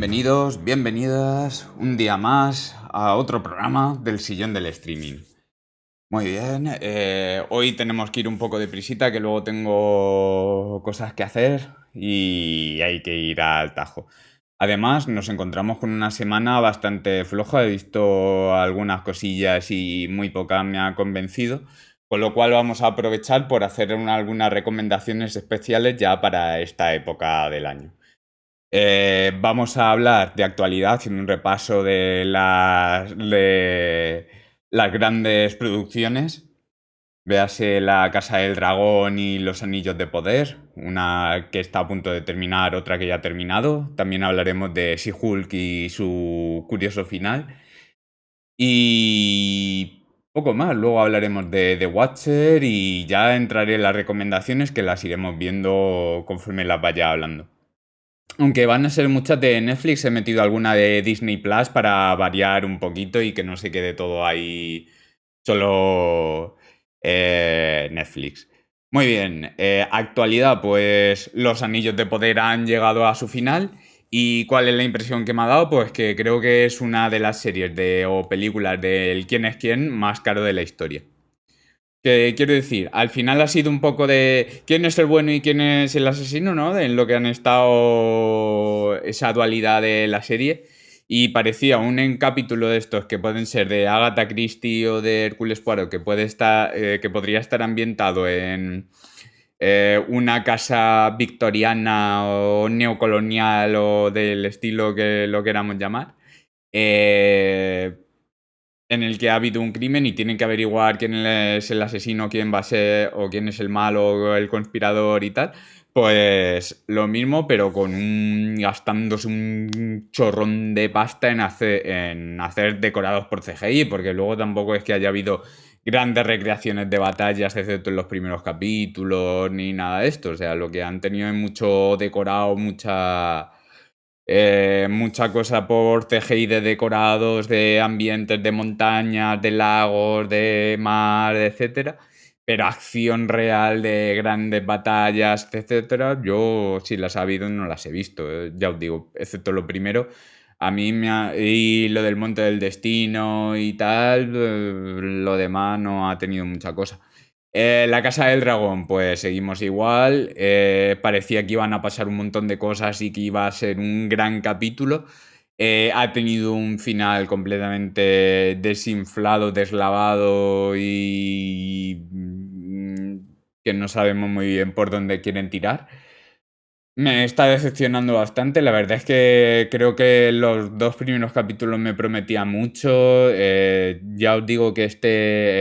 Bienvenidos, bienvenidas un día más a otro programa del Sillón del Streaming. Muy bien, hoy tenemos que ir un poco deprisita, que luego tengo cosas que hacer y hay que ir al tajo. Además, nos encontramos con una semana bastante floja, he visto algunas cosillas y muy poca me ha convencido, con lo cual vamos a aprovechar por hacer algunas recomendaciones especiales ya para esta época del año. Vamos a hablar de actualidad, haciendo un repaso de las grandes producciones. Véase La Casa del Dragón y Los Anillos de Poder, una que está a punto de terminar, otra que ya ha terminado. También hablaremos de She-Hulk y su curioso final. Y poco más. Luego hablaremos de The Watcher y ya entraré en las recomendaciones que las iremos viendo conforme las vaya hablando. Aunque van a ser muchas de Netflix, he metido alguna de Disney Plus para variar un poquito y que no se quede todo ahí solo Netflix. Muy bien, actualidad, pues Los Anillos de Poder han llegado a su final. ¿Y cuál es la impresión que me ha dado? Pues que creo que es una de las series o películas del quién es quién más caro de la historia. Que quiero decir, al final ha sido un poco de quién es el bueno y quién es el asesino, ¿no? En lo que han estado esa dualidad de la serie. Y parecía un capítulo de estos que pueden ser de Agatha Christie o de Hercule Poirot, que podría estar ambientado en una casa victoriana o neocolonial o del estilo que lo queramos llamar. Eh, en el que ha habido un crimen y tienen que averiguar quién es el asesino, quién va a ser, o quién es el malo, o el conspirador y tal. Pues lo mismo, pero gastándose un chorrón de pasta en hacer decorados por CGI, porque luego tampoco es que haya habido grandes recreaciones de batallas, excepto en los primeros capítulos, ni nada de esto. O sea, lo que han tenido es mucho decorado, mucha cosa por CGI de decorados, de ambientes, de montañas, de lagos, de mar, etcétera. Pero acción real de grandes batallas, etcétera, yo si las ha habido no las he visto. Ya os digo, excepto lo primero. Y lo del Monte del Destino y tal, lo demás no ha tenido mucha cosa. La Casa del Dragón, pues seguimos igual. Parecía que iban a pasar un montón de cosas y que iba a ser un gran capítulo. Ha tenido un final completamente desinflado, deslavado y que no sabemos muy bien por dónde quieren tirar. Me está decepcionando bastante. La verdad es que creo que los dos primeros capítulos me prometían mucho. Ya os digo que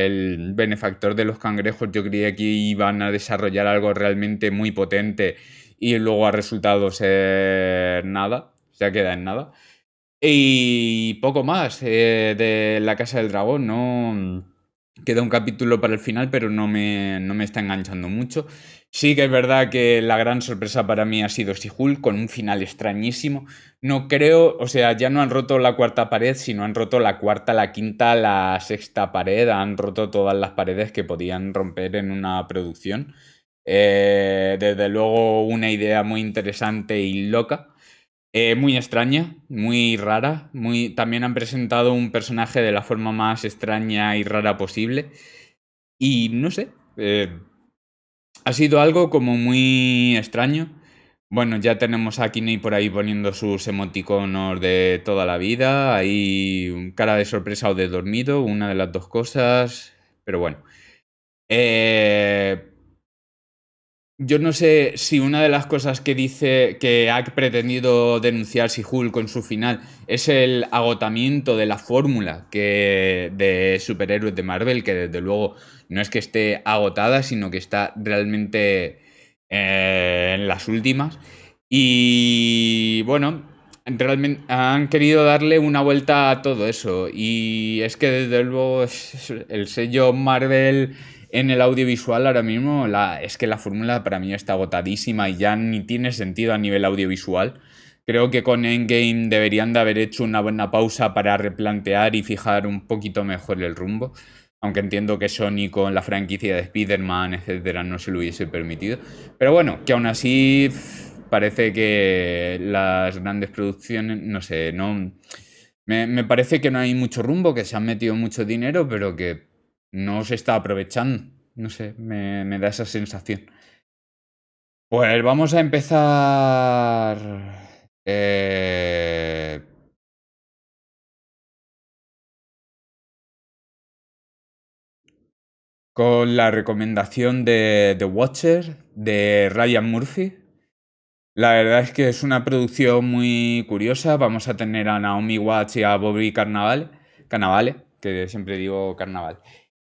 el benefactor de los cangrejos, yo creía que iban a desarrollar algo realmente muy potente y luego ha resultado ser nada. Se queda en nada. Y poco más de La Casa del Dragón, ¿no? Queda un capítulo para el final, pero no me está enganchando mucho. Sí que es verdad que la gran sorpresa para mí ha sido She-Hulk, con un final extrañísimo. No creo, o sea, ya no han roto la cuarta pared, sino han roto la cuarta, la quinta, la sexta pared. Han roto todas las paredes que podían romper en una producción. Desde luego, una idea muy interesante y loca. Muy extraña, muy rara. También han presentado un personaje de la forma más extraña y rara posible. Y no sé, ha sido algo como muy extraño. Bueno, ya tenemos a Kinney por ahí poniendo sus emoticonos de toda la vida. Ahí cara de sorpresa o de dormido, una de las dos cosas. Pero bueno. Eh, yo no sé si una de las cosas que dice que ha pretendido denunciar She-Hulk con su final es el agotamiento de la fórmula de superhéroes de Marvel, que desde luego no es que esté agotada, sino que está realmente en las últimas. Y bueno, realmente han querido darle una vuelta a todo eso. Y es que desde luego el sello Marvel en el audiovisual ahora mismo, es que la fórmula para mí está agotadísima y ya ni tiene sentido a nivel audiovisual. Creo que con Endgame deberían de haber hecho una buena pausa para replantear y fijar un poquito mejor el rumbo. Aunque entiendo que Sony con la franquicia de Spider-Man, etcétera, no se lo hubiese permitido. Pero bueno, que aún así parece que las grandes producciones, no sé, no... Me parece que no hay mucho rumbo, que se han metido mucho dinero, pero que no se está aprovechando. No sé, me da esa sensación. Pues vamos a empezar eh, con la recomendación de The Watcher de Ryan Murphy. La verdad es que es una producción muy curiosa. Vamos a tener a Naomi Watts y a Bobby Cannavale, que siempre digo Carnaval.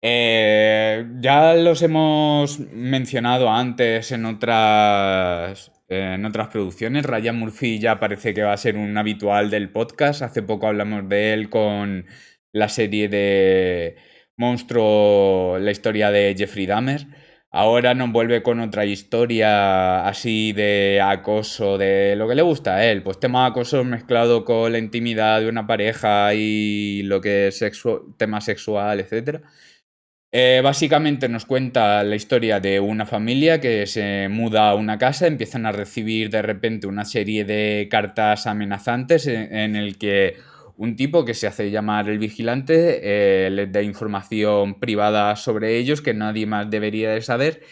Ya los hemos mencionado antes en otras producciones. Ryan Murphy ya parece que va a ser un habitual del podcast. Hace poco hablamos de él con la serie de Monstruo, la historia de Jeffrey Dahmer. Ahora nos vuelve con otra historia así de acoso, de lo que le gusta a él, pues tema de acoso mezclado con la intimidad de una pareja y lo que es tema sexual, etcétera. Básicamente nos cuenta la historia de una familia que se muda a una casa, empiezan a recibir de repente una serie de cartas amenazantes en el que un tipo que se hace llamar el vigilante les da información privada sobre ellos que nadie más debería de saber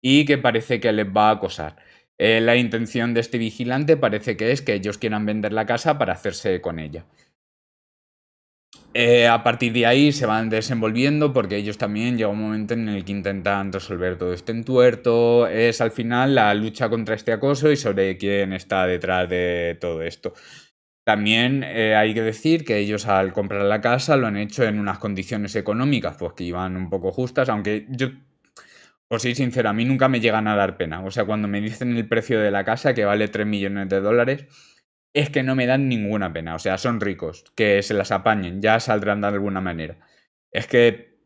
y que parece que les va a acosar. La intención de este vigilante parece que es que ellos quieran vender la casa para hacerse con ella. A partir de ahí se van desenvolviendo porque ellos también llega un momento en el que intentan resolver todo este entuerto. Es al final la lucha contra este acoso y sobre quién está detrás de todo esto. También hay que decir que ellos al comprar la casa lo han hecho en unas condiciones económicas pues que iban un poco justas, aunque yo, por ser sincero, a mí nunca me llegan a dar pena. O sea, cuando me dicen el precio de la casa, que vale 3 millones de dólares, es que no me dan ninguna pena. O sea, son ricos, que se las apañen, ya saldrán de alguna manera. Es que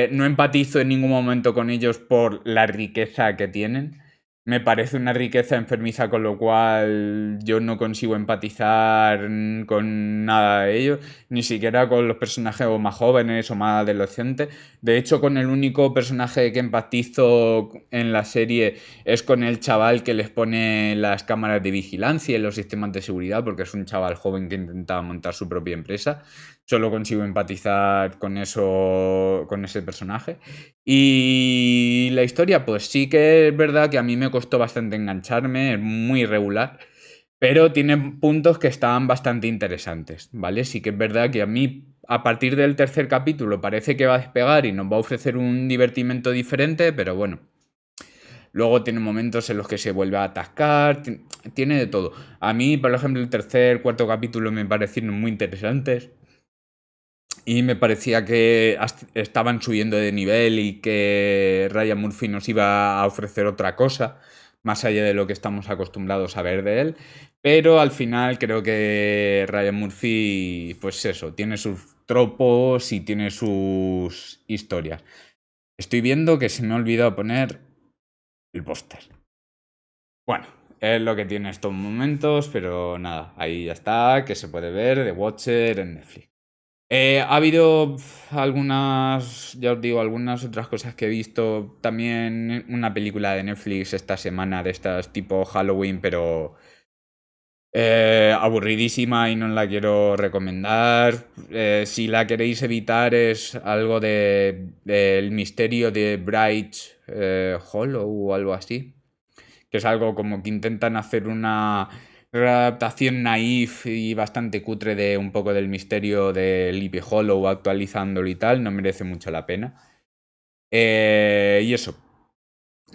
no empatizo en ningún momento con ellos por la riqueza que tienen. Me parece una riqueza enfermiza, con lo cual yo no consigo empatizar con nada de ellos, ni siquiera con los personajes o más jóvenes o más adolescentes. De hecho, con el único personaje que empatizo en la serie es con el chaval que les pone las cámaras de vigilancia y los sistemas de seguridad, porque es un chaval joven que intenta montar su propia empresa. Solo consigo empatizar con eso, con ese personaje. Y la historia, pues sí que es verdad que a mí me costó bastante engancharme, es muy irregular, pero tiene puntos que están bastante interesantes, ¿vale? Sí que es verdad que a mí, a partir del tercer capítulo, parece que va a despegar y nos va a ofrecer un divertimento diferente, pero bueno. Luego tiene momentos en los que se vuelve a atascar, tiene de todo. A mí, por ejemplo, el tercer, cuarto capítulo me parecieron muy interesantes y me parecía que estaban subiendo de nivel y que Ryan Murphy nos iba a ofrecer otra cosa, más allá de lo que estamos acostumbrados a ver de él. Pero al final creo que Ryan Murphy, pues eso, tiene sus tropos y tiene sus historias. Estoy viendo que se me ha olvidado poner el póster. Bueno, es lo que tiene estos momentos, pero nada, ahí ya está, que se puede ver, The Watcher en Netflix. Ha habido algunas, ya os digo, algunas otras cosas que he visto. También una película de Netflix esta semana de estas tipo Halloween, pero aburridísima y no la quiero recomendar. Si la queréis evitar es algo del misterio de Bright Hollow o algo así, que es algo como que intentan hacer una readaptación naif y bastante cutre de un poco del misterio de Sleepy Hollow, actualizándolo y tal, no merece mucho la pena. Y eso,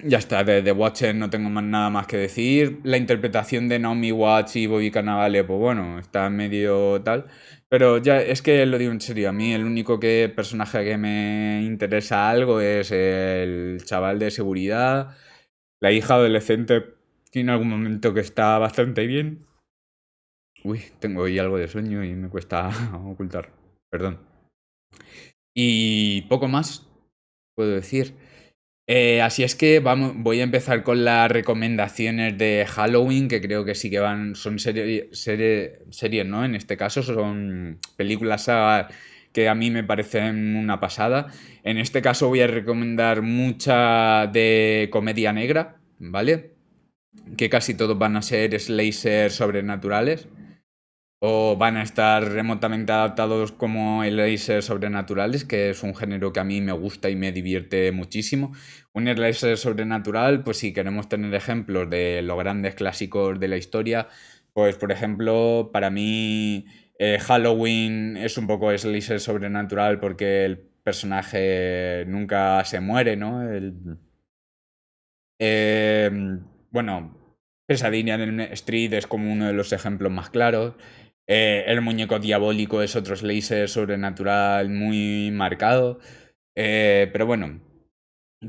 ya está, de The Watcher no tengo más nada más que decir. La interpretación de Naomi Watts y Bobby Cannavale, pues bueno, está medio tal. Pero ya, es que lo digo en serio, a mí el único personaje que me interesa algo es el chaval de seguridad. La hija adolescente tiene algún momento que está bastante bien. Uy, tengo hoy algo de sueño y me cuesta ocultar. Perdón. Y poco más puedo decir. Así es que voy a empezar con las recomendaciones de Halloween, que creo que sí que son series, ¿no? En este caso son películas sagas que a mí me parecen una pasada. En este caso voy a recomendar mucha de comedia negra, ¿vale? que casi todos van a ser slashers sobrenaturales o van a estar remotamente adaptados como slashers sobrenaturales, que es un género que a mí me gusta y me divierte muchísimo. Un slasher sobrenatural, pues si queremos tener ejemplos de los grandes clásicos de la historia, pues por ejemplo, para mí Halloween es un poco slasher sobrenatural porque el personaje nunca se muere, ¿no? Eh, bueno, Pesadilla en el Street es como uno de los ejemplos más claros. El muñeco diabólico es otro slasher sobrenatural muy marcado. Pero bueno,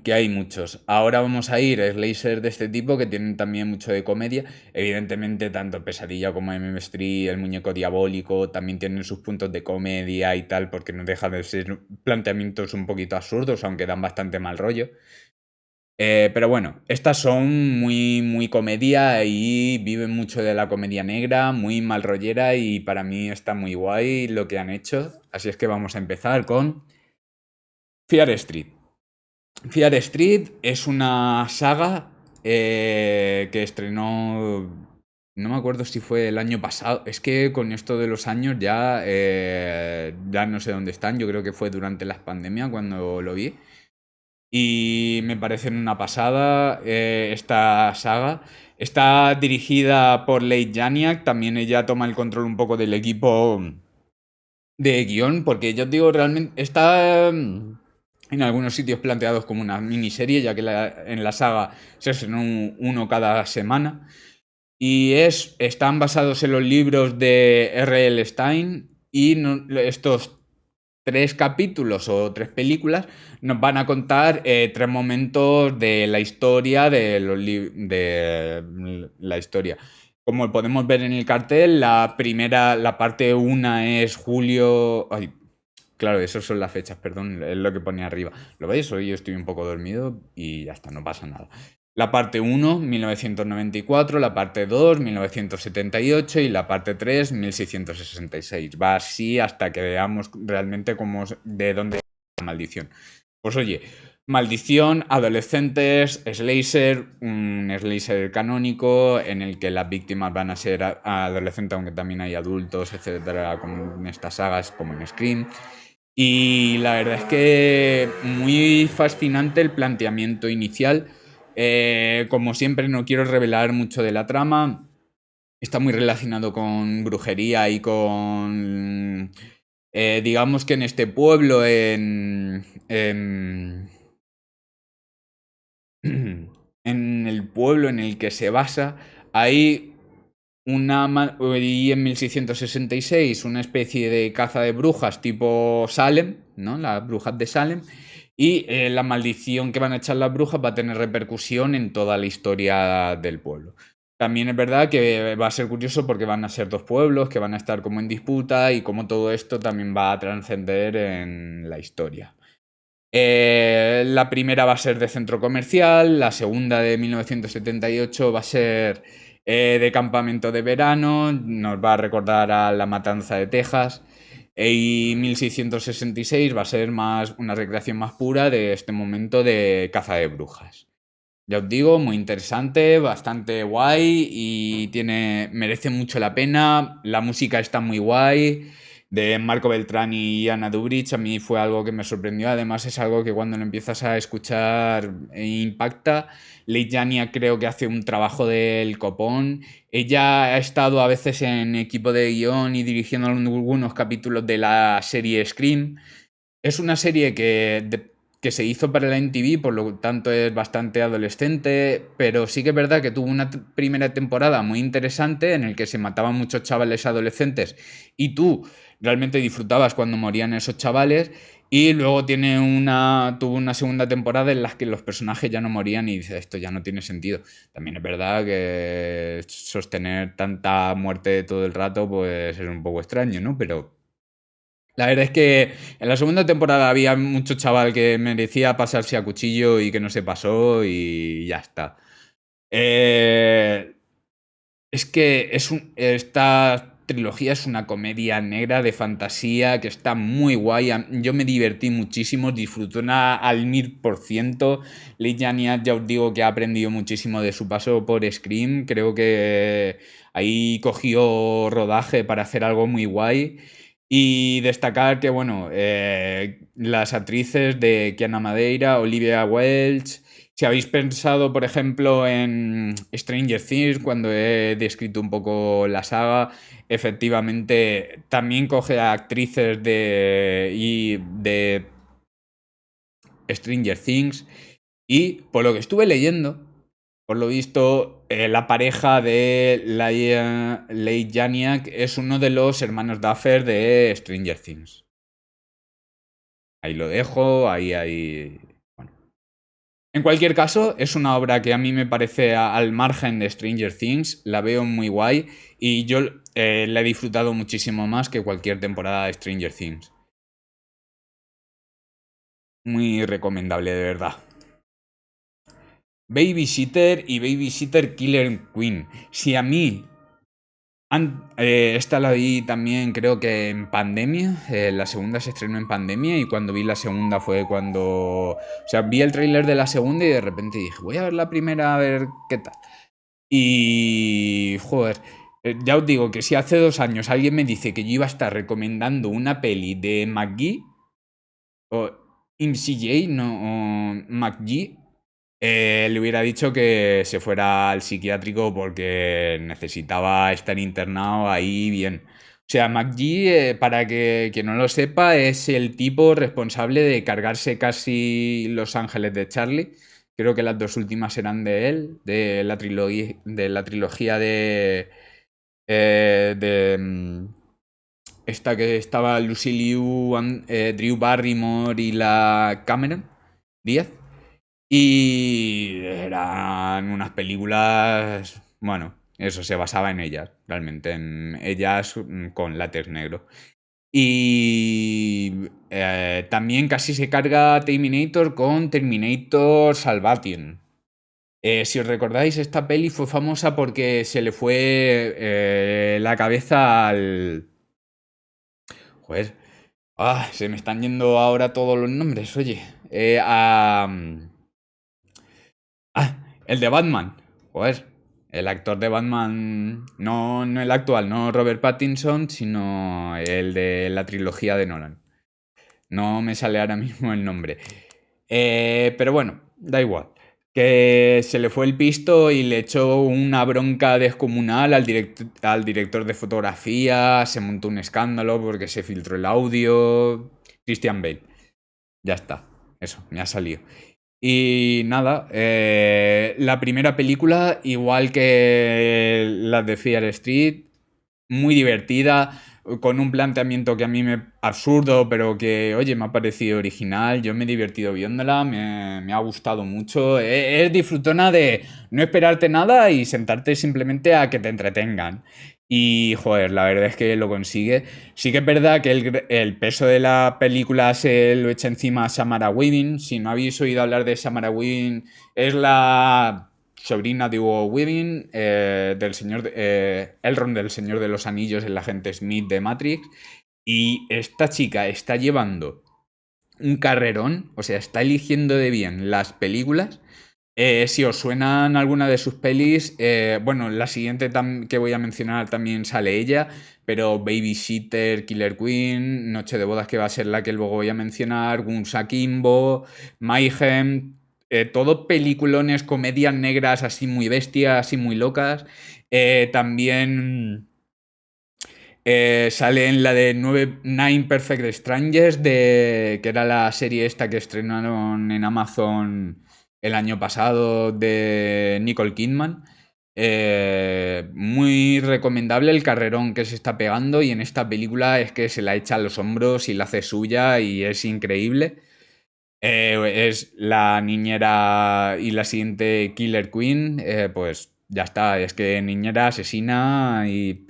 que hay muchos. Ahora vamos a ir a slashers de este tipo que tienen también mucho de comedia. Evidentemente, tanto Pesadilla como MM Street, el muñeco diabólico, también tienen sus puntos de comedia y tal, porque no dejan de ser planteamientos un poquito absurdos, aunque dan bastante mal rollo. Pero bueno, estas son muy comedia y viven mucho de la comedia negra, muy mal rollera y para mí está muy guay lo que han hecho. Así es que vamos a empezar con Fear Street. Fear Street es una saga que estrenó, no me acuerdo si fue el año pasado, es que con esto de los años ya no sé dónde están, yo creo que fue durante la pandemia cuando lo vi. Y me parece una pasada esta saga. Está dirigida por Leigh Janiak, también ella toma el control un poco del equipo de guión, porque yo os digo, realmente está en algunos sitios planteados como una miniserie, ya que en la saga se estrenó uno cada semana. Y están basados en los libros de R.L. Stein y estos tres capítulos o tres películas nos van a contar tres momentos de la historia de la historia. Como podemos ver en el cartel, la primera, la parte una es julio. Ay, claro, esas son las fechas, perdón, es lo que pone arriba. ¿Lo veis? Hoy yo estoy un poco dormido y ya está, no pasa nada. La parte uno 1994, la parte 2 1978 y la parte 3 1666. Va así hasta que veamos realmente de dónde es la maldición. Pues oye, maldición, adolescentes, slasher, un slasher canónico en el que las víctimas van a ser adolescentes, aunque también hay adultos, etcétera, como en estas sagas, como en Scream. Y la verdad es que muy fascinante el planteamiento inicial. Como siempre, no quiero revelar mucho de la trama. Está muy relacionado con brujería y con... digamos que en este pueblo, en el pueblo en el que se basa, hay y en 1666 una especie de caza de brujas tipo Salem, ¿no? Las brujas de Salem. Y la maldición que van a echar las brujas va a tener repercusión en toda la historia del pueblo. También es verdad que va a ser curioso porque van a ser dos pueblos que van a estar como en disputa y como todo esto también va a trascender en la historia. La primera va a ser de centro comercial, la segunda de 1978 va a ser de campamento de verano, nos va a recordar a la matanza de Texas, y 1666 va a ser más una recreación más pura de este momento de caza de brujas. Ya os digo, muy interesante, bastante guay y merece mucho la pena. La música está muy guay. De Marco Beltrán y Ana Dubrich a mí fue algo que me sorprendió. Además es algo que cuando lo empiezas a escuchar impacta. Leigh Janiak creo que hace un trabajo del copón. Ella ha estado a veces en equipo de guión y dirigiendo algunos capítulos de la serie Scream. Es una serie que se hizo para la MTV, por lo tanto es bastante adolescente, pero sí que es verdad que tuvo una primera temporada muy interesante en el que se mataban muchos chavales adolescentes y tú realmente disfrutabas cuando morían esos chavales, y luego tuvo una segunda temporada en la que los personajes ya no morían y dices, esto ya no tiene sentido. También es verdad que sostener tanta muerte todo el rato pues es un poco extraño, ¿no? Pero la verdad es que en la segunda temporada había mucho chaval que merecía pasarse a cuchillo y que no se pasó y ya está. Es que esta trilogía es una comedia negra de fantasía que está muy guay. Yo me divertí muchísimo, disfruté al 1000%. Leigh Janiak ya os digo que ha aprendido muchísimo de su paso por Scream. Creo que ahí cogió rodaje para hacer algo muy guay. Y destacar que, bueno, las actrices de Kiana Madeira, Olivia Welch. Si habéis pensado, por ejemplo, en Stranger Things, cuando he descrito un poco la saga, efectivamente también coge a actrices de Stranger Things. Y por lo que estuve leyendo, por lo visto, la pareja de Leigh Janiak es uno de los hermanos Duffer de Stranger Things. Ahí lo dejo, ahí. Bueno. En cualquier caso, es una obra que a mí me parece al margen de Stranger Things, la veo muy guay y yo la he disfrutado muchísimo más que cualquier temporada de Stranger Things. Muy recomendable, de verdad. Babysitter y Babysitter Killer Queen. Si a mí esta la vi también creo que en pandemia, la segunda se estrenó en pandemia y cuando vi la segunda fue cuando... O sea, vi el tráiler de la segunda y de repente dije, voy a ver la primera a ver qué tal. Y... joder, ya os digo que si hace 2 años alguien me dice que yo iba a estar recomendando una peli de McGee o MCJ, no, o McGee, le hubiera dicho que se fuera al psiquiátrico porque necesitaba estar internado ahí bien. O sea, McGee, para que quien no lo sepa, es el tipo responsable de cargarse casi Los Ángeles de Charlie. Creo que las 2 últimas eran de él, de la trilogía esta que estaba Lucy Liu, Drew Barrymore y la Cameron Díaz. Y eran unas películas, bueno, eso se basaba en ellas, realmente, en ellas con látex negro. Y también casi se carga Terminator con Terminator Salvation. Si os recordáis, esta peli fue famosa porque se le fue la cabeza al... Joder, se me están yendo ahora todos los nombres, oye. El de Batman. Joder. El actor de Batman. No, no el actual, no Robert Pattinson, sino el de la trilogía de Nolan. No me sale ahora mismo el nombre. Pero bueno, da igual. Que se le fue el pisto y le echó una bronca descomunal al director de fotografía. Se montó un escándalo porque se filtró el audio. Christian Bale. Ya está. Eso, me ha salido. Y nada, la primera película, igual que las de Fear Street, muy divertida, con un planteamiento que a mí me absurdo, pero que, oye, me ha parecido original. Yo me he divertido viéndola, me ha gustado mucho. Es disfrutona de no esperarte nada y sentarte simplemente a que te entretengan. Y, joder, la verdad es que lo consigue. Sí que es verdad que el peso de la película se lo echa encima a Samara Weaving. Si no habéis oído hablar de Samara Weaving, es la sobrina de Hugo Weaving, del señor Elrond del Señor de los Anillos, el agente Smith de Matrix. Y esta chica está llevando un carrerón, o sea, está eligiendo de bien las películas. Si os suenan alguna de sus pelis, bueno, la siguiente que voy a mencionar también sale ella, pero Babysitter, Killer Queen, Noche de Bodas, que va a ser la que luego voy a mencionar, Guns Akimbo, Mayhem, todo peliculones, comedias negras así muy bestias, así muy locas. También sale en la de Nine Perfect Strangers, que era la serie esta que estrenaron en Amazon el año pasado de Nicole Kidman. Muy recomendable el carrerón que se está pegando y en esta película es que se la echa a los hombros y la hace suya y es increíble. Es la niñera y la siguiente Killer Queen, pues ya está, es que niñera, asesina y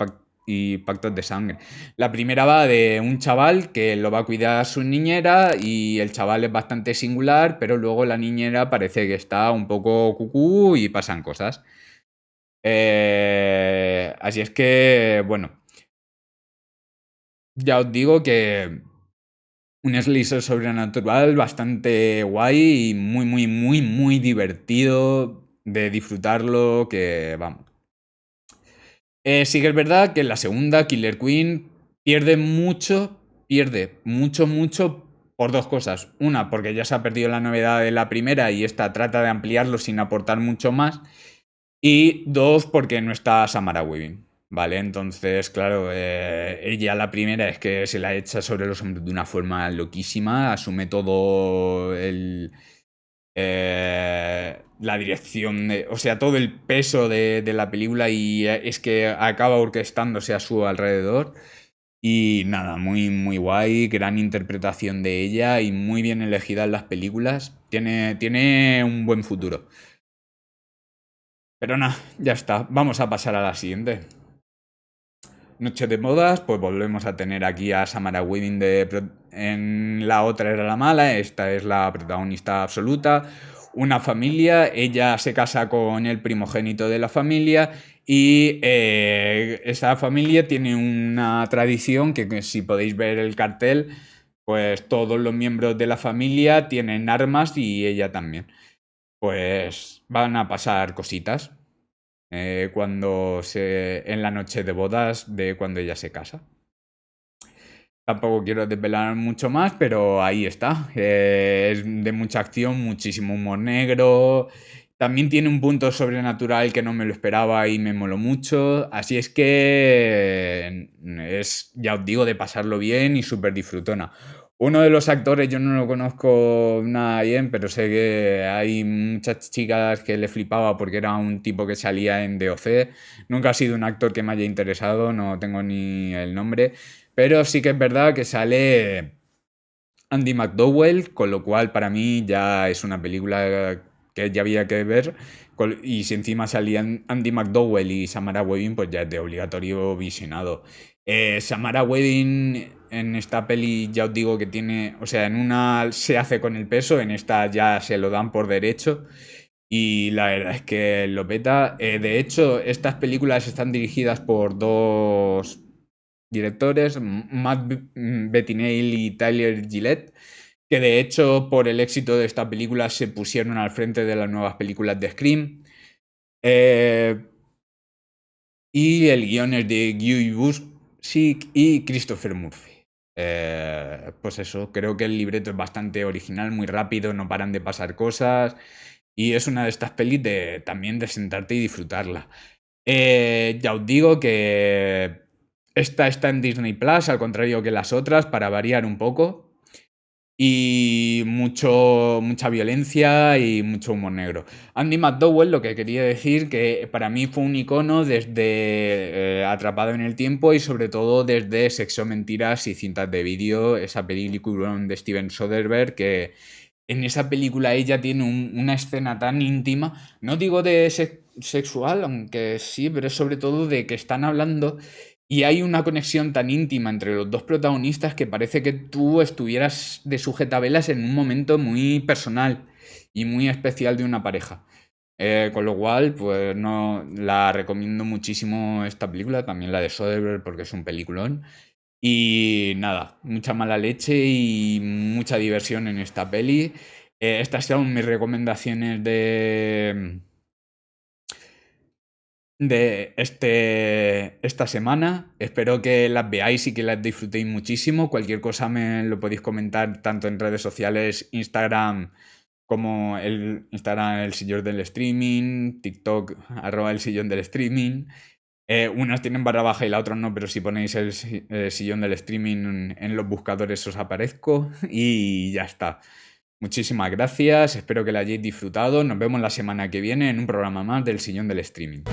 pactos de sangre. La primera va de un chaval que lo va a cuidar a su niñera y el chaval es bastante singular, pero luego la niñera parece que está un poco cucú y pasan cosas. Así es que, bueno, Ya os digo que un slicer sobrenatural bastante guay y muy, muy, muy, muy divertido de disfrutarlo, que vamos. Sí que es verdad que en la segunda, Killer Queen pierde mucho, mucho por dos cosas. Una, porque ya se ha perdido la novedad de la primera y esta trata de ampliarlo sin aportar mucho más. Y dos, porque no está Samara Weaving. ¿Vale? Entonces, claro, ella la primera es que se la echa sobre los hombros de una forma loquísima, asume todo la dirección, o sea, todo el peso de la película y es que acaba orquestándose a su alrededor. Y nada, muy, muy guay, gran interpretación de ella y muy bien elegida en las películas. Tiene un buen futuro. Pero nada, ya está. Vamos a pasar a la siguiente. Noche de modas, pues volvemos a tener aquí a Samara Weaving en la otra era la mala, esta es la protagonista absoluta. Una familia, ella se casa con el primogénito de la familia y esa familia tiene una tradición que si podéis ver el cartel, pues todos los miembros de la familia tienen armas y ella también. Pues van a pasar cositas en la noche de bodas de cuando ella se casa. Tampoco quiero desvelar mucho más, pero ahí está. Es de mucha acción, muchísimo humor negro. También tiene un punto sobrenatural que no me lo esperaba y me moló mucho. Así es que es, ya os digo, de pasarlo bien y súper disfrutona. Uno de los actores yo no lo conozco nada bien, pero sé que hay muchas chicas que le flipaba porque era un tipo que salía en DOC. Nunca ha sido un actor que me haya interesado, no tengo ni el nombre. Pero sí que es verdad que sale Andy McDowell, con lo cual para mí ya es una película que ya había que ver. Y si encima salían Andy McDowell y Samara Weaving, pues ya es de obligatorio visionado. Samara Weaving en esta peli ya os digo que tiene, o sea, en una se hace con el peso, en esta ya se lo dan por derecho. Y la verdad es que lo peta. De hecho, estas películas están dirigidas por dos directores, Bettinelli y Tyler Gillette, que de hecho por el éxito de esta película se pusieron al frente de las nuevas películas de Scream. Eh, y el guion es de Guy Busick y Christopher Murphy. Pues eso, creo que el libreto es bastante original, muy rápido, no paran de pasar cosas. Y es una de estas pelis también de sentarte y disfrutarla. Ya os digo que esta está en Disney Plus, al contrario que las otras, para variar un poco. Y mucha violencia y mucho humor negro. Andy McDowell, lo que quería decir, que para mí fue un icono desde Atrapado en el Tiempo y sobre todo desde Sexo, Mentiras y Cintas de Vídeo, esa película de Steven Soderbergh que en esa película ella tiene una escena tan íntima, no digo de sexual, aunque sí, pero es sobre todo de que están hablando y hay una conexión tan íntima entre los dos protagonistas que parece que tú estuvieras de sujetavelas en un momento muy personal y muy especial de una pareja. Con lo cual, pues no la recomiendo muchísimo esta película, también la de Soderbergh porque es un peliculón. Y nada, mucha mala leche y mucha diversión en esta peli. Estas son mis recomendaciones de esta semana. Espero que las veáis y que las disfrutéis muchísimo. Cualquier cosa me lo podéis comentar tanto en redes sociales, Instagram como el Instagram El Sillón del Streaming, TikTok @El Sillón del Streaming. Unas tienen barra baja y la otra no, pero si ponéis el sillón del streaming en los buscadores os aparezco y ya está. Muchísimas gracias, espero que la hayáis disfrutado. Nos vemos la semana que viene en un programa más del sillón del streaming.